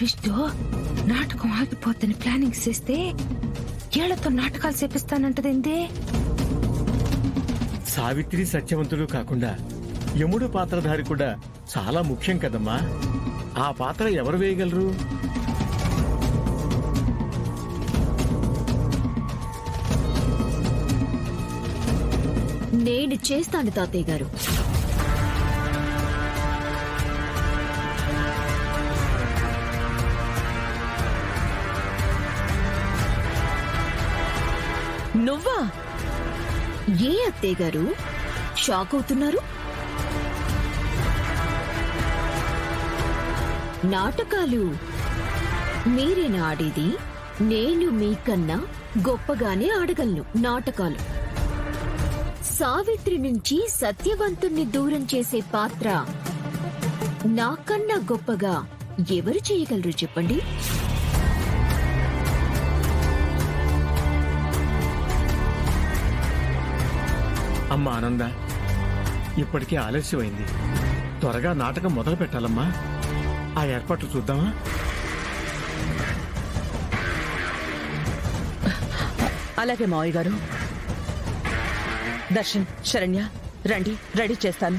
Twist, నాటకం ఆగిపోద్దని planning చేస్తే ఏళ్లతో నాటకాలు చేపిస్తానంటదేంది? సావిత్రి సత్యవంతులు కాకుండా యముడు పాత్రధారి కూడా చాలా ముఖ్యం కదమ్మా. ఆ పాత్ర ఎవరు వేయగలరు? నేను చేస్తాను తాతయ్య గారు. నువ్వా? ఏ అత్తయ్య గారు షాక్ అవుతున్నారు? నాటకాలు మీరేనా ఆడేది? నేను మీకన్నా గొప్పగానే ఆడగలను నాటకాలు. సావిత్రి నుంచి సత్యవంతుణ్ణి దూరం చేసే పాత్ర నాకన్నా గొప్పగా ఎవరు చేయగలరు చెప్పండి? అమ్మా ఆనంద, ఇప్పటికే ఆలస్యమైంది. త్వరగా నాటకం మొదలు పెట్టాలమ్మా. ఆ ఏర్పాట్లు చూద్దామా? అలాగే మావయ్య గారు. దర్శన్, శరణ్య రండి, రెడీ చేస్తాను.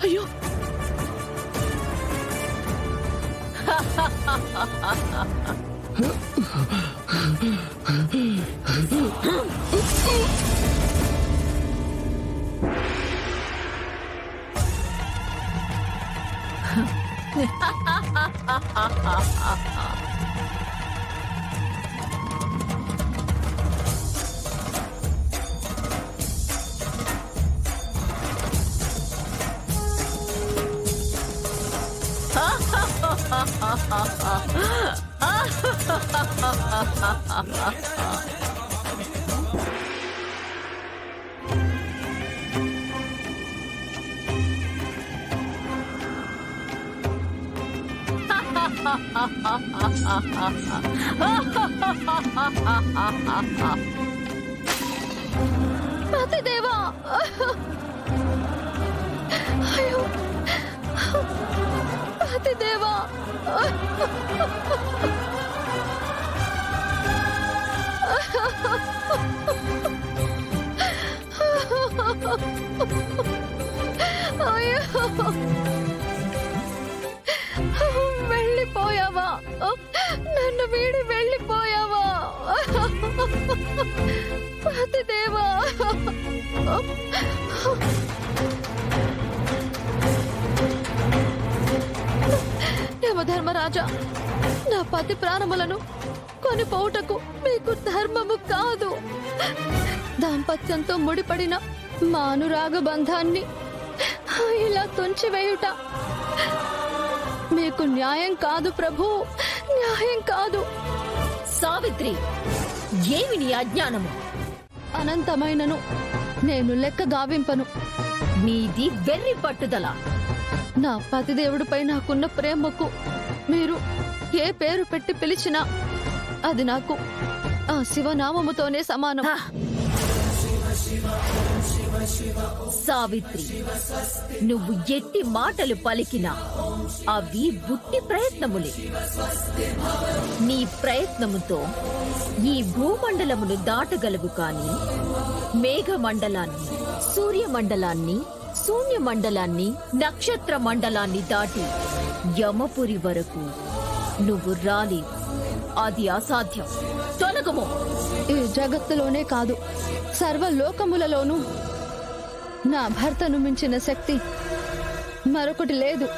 అయ్యో, పతిదేవా! అయ్యో, పతిదేవా! అయ్యో, వెళ్ళిపోయావా? నన్ను వీడి వెళ్ళిపోయావా? పతిదేవా! యమధర్మరాజా, నా పతి ప్రాణములను కొనిపోవుటకు మీకు ధర్మము కాదు. దాంపత్యంతో ముడిపడిన మా అనురాగ బంధాన్ని ఇలా తుంచివేయుట మీకు న్యాయం కాదు ప్రభు, న్యాయం కాదు. సావిత్రి, ఏమి నీ అజ్ఞానము? అనంతమైనను నేను లెక్క గావింపను. నీది వెర్రి పట్టుదల. నా పతిదేవుడిపై నాకున్న ప్రేమకు మీరు ఏ పేరు పెట్టి పిలిచినా అది నాకు ఆ శివనామముతోనే సమానం. సావిత్రి, నువ్వు ఎట్టి మాటలు పలికినా అవి బుట్టి ప్రయత్నములే. నీ ప్రయత్నముతో ఈ భూమండలమును దాటగలవు కాని మేఘమండలాన్ని, సూర్యమండలాన్ని, శూన్యమండలాన్ని, నక్షత్ర మండలాన్ని దాటి యమపురి వరకు నువ్వు రాలేవు. అది అసాధ్యం. తొలగము. ఈ జగత్తులోనే కాదు, సర్వలోకములలోనూ నా భర్తను మించిన శక్తి మరొకటి లేదు.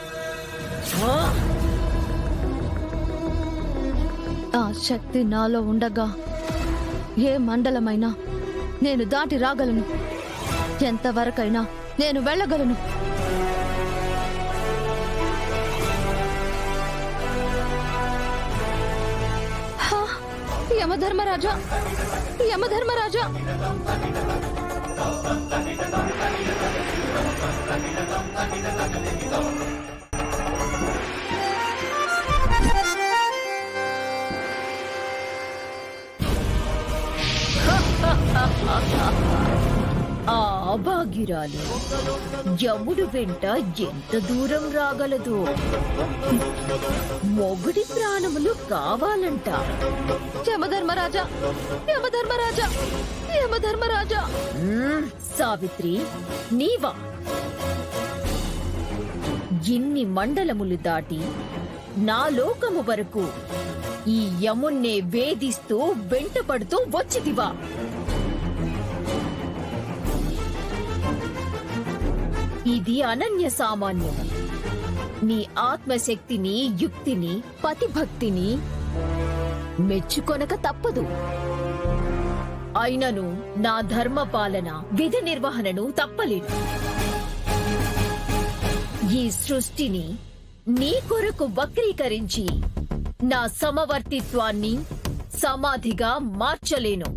ఆ శక్తి నాలో ఉండగా ఏ మండలమైనా నేను దాటి రాగలను, ఎంతవరకైనా నేను వెళ్ళగలను. హా, యమధర్మరాజా, యమధర్మరాజా! ఆ అభాగ్యురాలు యముడు వెంట ఎంత దూరం రాగలదు? మొగుడి ప్రాణములు కావాలంట. యమధర్మరాజా, యమధర్మరాజా, యమధర్మరాజా! సావిత్రి, నీవా? ఇన్ని మండలములు దాటి నా లోకము వరకు ఈ యమున్నే వేధిస్తూ వెంటపడుతూ వచ్చిదివా? ఇది అనన్య సామాన్యము. నీ ఆత్మశక్తిని, యుక్తిని, పతిభక్తిని మెచ్చుకొనక తప్పదు. అయినను నా ధర్మపాలన, విధి నిర్వహణను తప్పలేదు. ఈ సృష్టిని నీ కొరకు వక్రీకరించి నా సమవర్తిత్వాన్ని సమాధిగా మార్చలేను.